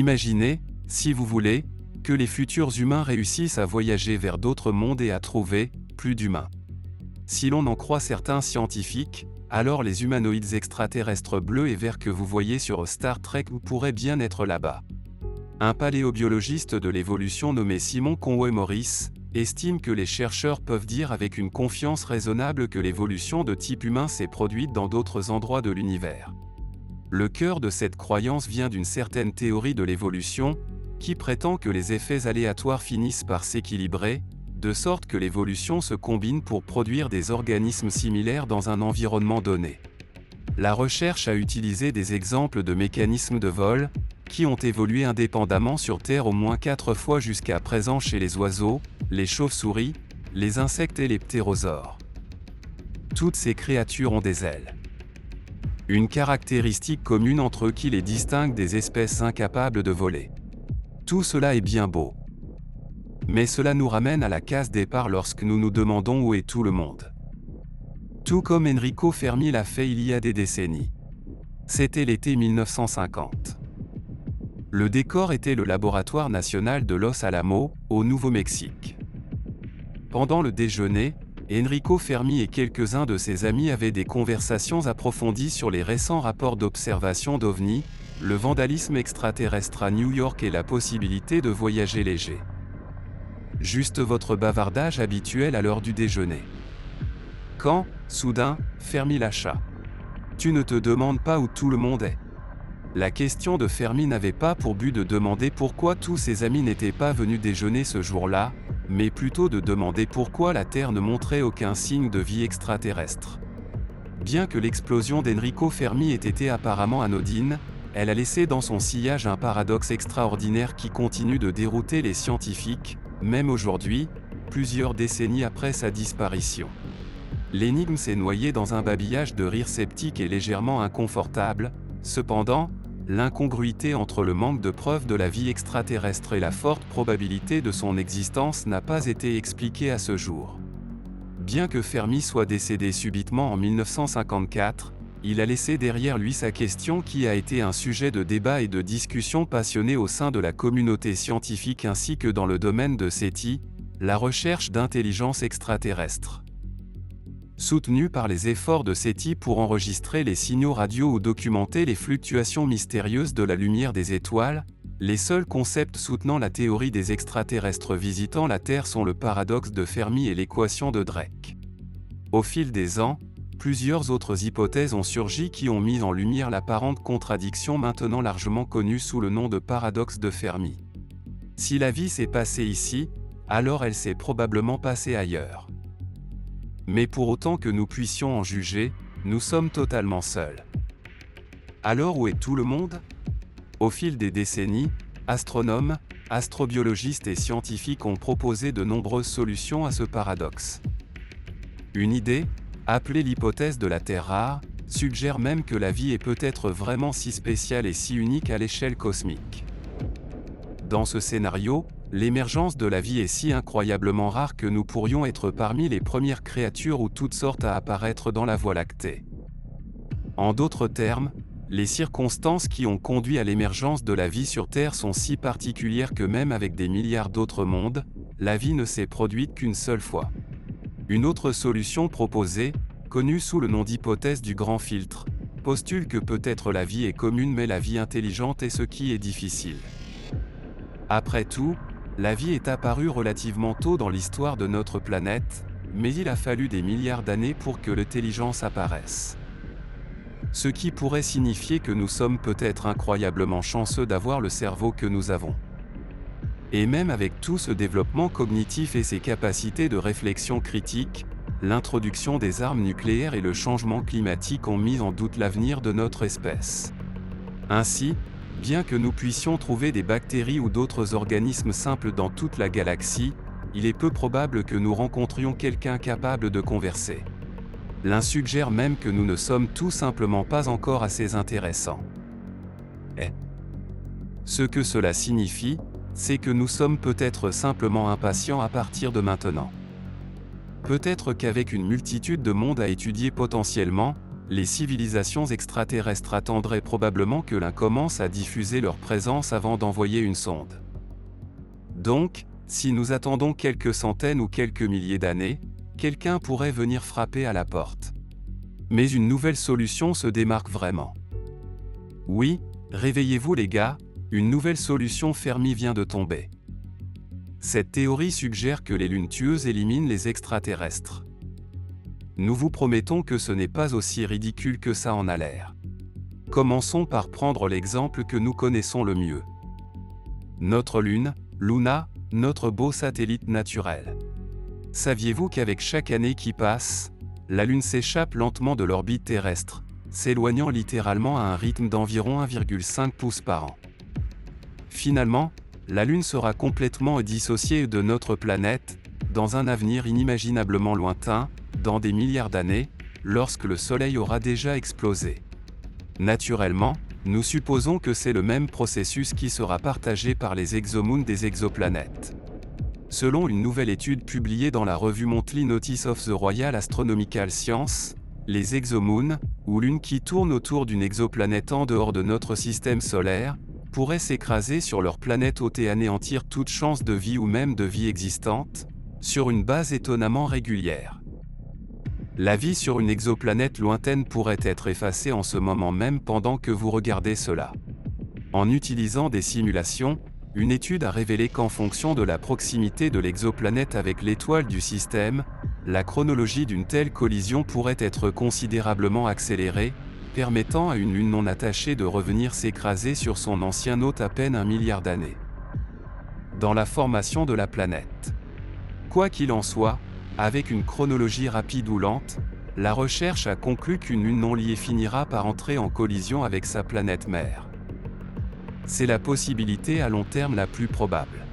Imaginez, si vous voulez, que les futurs humains réussissent à voyager vers d'autres mondes et à trouver plus d'humains. Si l'on en croit certains scientifiques, alors les humanoïdes extraterrestres bleus et verts que vous voyez sur Star Trek pourraient bien être là-bas. Un paléobiologiste de l'évolution nommé Simon Conway Morris estime que les chercheurs peuvent dire avec une confiance raisonnable que l'évolution de type humain s'est produite dans d'autres endroits de l'univers. Le cœur de cette croyance vient d'une certaine théorie de l'évolution, qui prétend que les effets aléatoires finissent par s'équilibrer, de sorte que l'évolution se combine pour produire des organismes similaires dans un environnement donné. La recherche a utilisé des exemples de mécanismes de vol, qui ont évolué indépendamment sur Terre au moins 4 fois jusqu'à présent chez les oiseaux, les chauves-souris, les insectes et les ptérosaures. Toutes ces créatures ont des ailes. Une caractéristique commune entre eux qui les distingue des espèces incapables de voler. Tout cela est bien beau. Mais cela nous ramène à la case départ lorsque nous nous demandons où est tout le monde. Tout comme Enrico Fermi l'a fait il y a des décennies. C'était l'été 1950. Le décor était le laboratoire national de Los Alamos, au Nouveau-Mexique. Pendant le déjeuner, Enrico Fermi et quelques-uns de ses amis avaient des conversations approfondies sur les récents rapports d'observation d'OVNI, le vandalisme extraterrestre à New York et la possibilité de voyager léger. Juste votre bavardage habituel à l'heure du déjeuner. Quand, soudain, Fermi lâcha. Tu ne te demandes pas où tout le monde est. La question de Fermi n'avait pas pour but de demander pourquoi tous ses amis n'étaient pas venus déjeuner ce jour-là, mais plutôt de demander pourquoi la Terre ne montrait aucun signe de vie extraterrestre. Bien que l'explosion d'Enrico Fermi ait été apparemment anodine, elle a laissé dans son sillage un paradoxe extraordinaire qui continue de dérouter les scientifiques, même aujourd'hui, plusieurs décennies après sa disparition. L'énigme s'est noyée dans un babillage de rires sceptiques et légèrement inconfortables. Cependant, l'incongruité entre le manque de preuves de la vie extraterrestre et la forte probabilité de son existence n'a pas été expliquée à ce jour. Bien que Fermi soit décédé subitement en 1954, il a laissé derrière lui sa question qui a été un sujet de débat et de discussion passionnée au sein de la communauté scientifique ainsi que dans le domaine de SETI, la recherche d'intelligence extraterrestre. Soutenu par les efforts de SETI pour enregistrer les signaux radio ou documenter les fluctuations mystérieuses de la lumière des étoiles, les seuls concepts soutenant la théorie des extraterrestres visitant la Terre sont le paradoxe de Fermi et l'équation de Drake. Au fil des ans, plusieurs autres hypothèses ont surgi qui ont mis en lumière l'apparente contradiction maintenant largement connue sous le nom de paradoxe de Fermi. Si la vie s'est passée ici, alors elle s'est probablement passée ailleurs. Mais pour autant que nous puissions en juger, nous sommes totalement seuls. Alors où est tout le monde ? Au fil des décennies, astronomes, astrobiologistes et scientifiques ont proposé de nombreuses solutions à ce paradoxe. Une idée, appelée l'hypothèse de la Terre rare, suggère même que la vie est peut-être vraiment si spéciale et si unique à l'échelle cosmique. Dans ce scénario, l'émergence de la vie est si incroyablement rare que nous pourrions être parmi les premières créatures ou toutes sortes à apparaître dans la Voie lactée. En d'autres termes, les circonstances qui ont conduit à l'émergence de la vie sur Terre sont si particulières que même avec des milliards d'autres mondes, la vie ne s'est produite qu'une seule fois. Une autre solution proposée, connue sous le nom d'hypothèse du grand filtre, postule que peut-être la vie est commune mais la vie intelligente est ce qui est difficile. Après tout, la vie est apparue relativement tôt dans l'histoire de notre planète, mais il a fallu des milliards d'années pour que l'intelligence apparaisse. Ce qui pourrait signifier que nous sommes peut-être incroyablement chanceux d'avoir le cerveau que nous avons. Et même avec tout ce développement cognitif et ses capacités de réflexion critique, l'introduction des armes nucléaires et le changement climatique ont mis en doute l'avenir de notre espèce. Ainsi, bien que nous puissions trouver des bactéries ou d'autres organismes simples dans toute la galaxie, il est peu probable que nous rencontrions quelqu'un capable de converser. L'un suggère même que nous ne sommes tout simplement pas encore assez intéressants. Ce que cela signifie, c'est que nous sommes peut-être simplement impatients à partir de maintenant. Peut-être qu'avec une multitude de mondes à étudier potentiellement, les civilisations extraterrestres attendraient probablement que l'un commence à diffuser leur présence avant d'envoyer une sonde. Donc, si nous attendons quelques centaines ou quelques milliers d'années, quelqu'un pourrait venir frapper à la porte. Mais une nouvelle solution se démarque vraiment. Oui, réveillez-vous les gars, une nouvelle solution Fermi vient de tomber. Cette théorie suggère que les lunes tueuses éliminent les extraterrestres. Nous vous promettons que ce n'est pas aussi ridicule que ça en a l'air. Commençons par prendre l'exemple que nous connaissons le mieux. Notre lune, Luna, notre beau satellite naturel. Saviez-vous qu'avec chaque année qui passe, la Lune s'échappe lentement de l'orbite terrestre, s'éloignant littéralement à un rythme d'environ 1,5 pouces par an. Finalement, la Lune sera complètement dissociée de notre planète, dans un avenir inimaginablement lointain, dans des milliards d'années, lorsque le Soleil aura déjà explosé. Naturellement, nous supposons que c'est le même processus qui sera partagé par les exomoons des exoplanètes. Selon une nouvelle étude publiée dans la revue Monthly Notice of the Royal Astronomical Sciences, les exomoons, ou lunes qui tournent autour d'une exoplanète en dehors de notre système solaire, pourraient s'écraser sur leur planète hôte et anéantir toute chance de vie ou même de vie existante, sur une base étonnamment régulière. La vie sur une exoplanète lointaine pourrait être effacée en ce moment même pendant que vous regardez cela. En utilisant des simulations, une étude a révélé qu'en fonction de la proximité de l'exoplanète avec l'étoile du système, la chronologie d'une telle collision pourrait être considérablement accélérée, permettant à une lune non attachée de revenir s'écraser sur son ancien hôte à peine 1 milliard d'années. Dans la formation de la planète. Quoi qu'il en soit, avec une chronologie rapide ou lente, la recherche a conclu qu'une lune non liée finira par entrer en collision avec sa planète mère. C'est la possibilité à long terme la plus probable.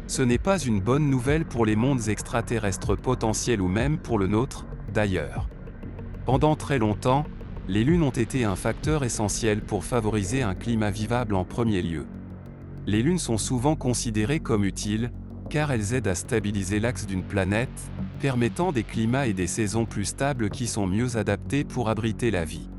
Ce n'est pas une bonne nouvelle pour les mondes extraterrestres potentiels ou même pour le nôtre, d'ailleurs. Pendant très longtemps, les lunes ont été un facteur essentiel pour favoriser un climat vivable en premier lieu. Les lunes sont souvent considérées comme utiles, car elles aident à stabiliser l'axe d'une planète, permettant des climats et des saisons plus stables qui sont mieux adaptés pour abriter la vie.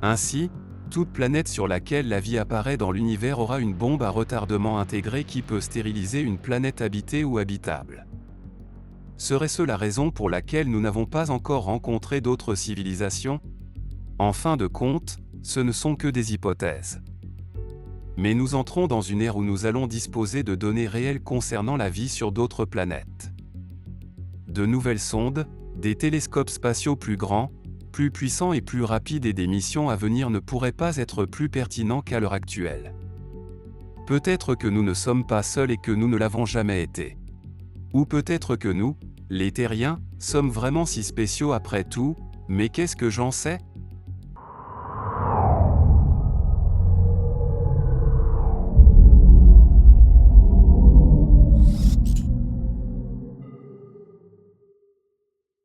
Ainsi, toute planète sur laquelle la vie apparaît dans l'univers aura une bombe à retardement intégrée qui peut stériliser une planète habitée ou habitable. Serait-ce la raison pour laquelle nous n'avons pas encore rencontré d'autres civilisations ? En fin de compte, ce ne sont que des hypothèses. Mais nous entrons dans une ère où nous allons disposer de données réelles concernant la vie sur d'autres planètes. De nouvelles sondes, des télescopes spatiaux plus grands, plus puissants et plus rapides et des missions à venir ne pourraient pas être plus pertinents qu'à l'heure actuelle. Peut-être que nous ne sommes pas seuls et que nous ne l'avons jamais été. Ou peut-être que nous, les terriens, sommes vraiment si spéciaux après tout, mais qu'est-ce que j'en sais ?